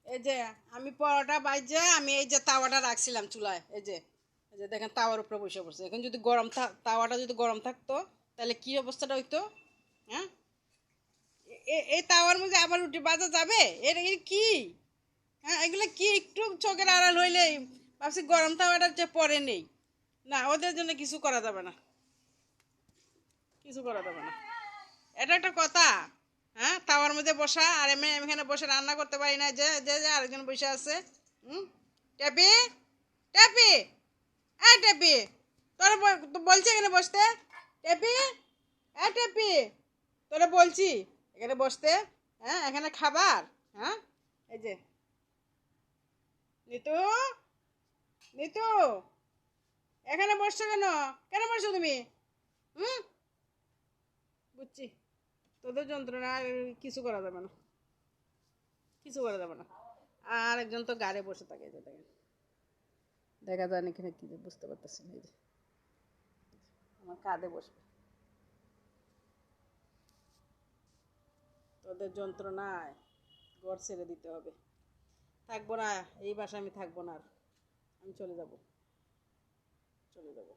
এই যে আমি পরোটা বাইজা আমি এই যে তাওয়াটা রাখছিলাম চুলায়, এই যে দেখেন তাওয়ার উপরে বসে পড়ছে। এখন যদি তাওয়াটা যদি গরম থাকতো তাহলে কি অবস্থাটা হইতো? হ্যাঁ, এই তাওয়ার মধ্যে আবার রুটি বাজা যাবে? এটা কি? হ্যাঁ, এগুলো কি একটু চোখের আড়াল হইলেই ভাবছি গরম তাওয়াটা যে পরে নেই। না, ওদের জন্য কিছু করা যাবে না, কিছু করা যাবে না। এটা একটা কথা? হ্যাঁ, তাওয়ার মধ্যে বসা আর আমি এখানে বসে রান্না করতে পারি না, যে যে যে আরেকজন বসে আছে। হুম। ট্যাপি, ট্যাপি, ট্যাপি, তোরা তো বলছি এখানে বসতে। ট্যাপি, ট্যাপি, তোরা বলছি এখানে বসতে। হ্যাঁ, এখানে খাবার। হ্যাঁ, এই যে নিতু, নিতু, এখানে বসছো কেন? কেন বসছো তুমি? হুম, বুঝছি, তোদের যন্ত্রণা আর কিছু করা যাবে না, কিছু করা যাবে না। আর একজন তো গাড়ি বসে থাকে, এই যে দেখেন, দেখা যায় না এখানে কি যে বুঝতে পারতেছি না। এই যে আমার কাঁধে বসবে। তোদের যন্ত্রণায় ঘর ছেড়ে দিতে হবে। থাকবো না, এই বাসায় আমি থাকবো না আর। আমি চলে যাব, চলে যাব।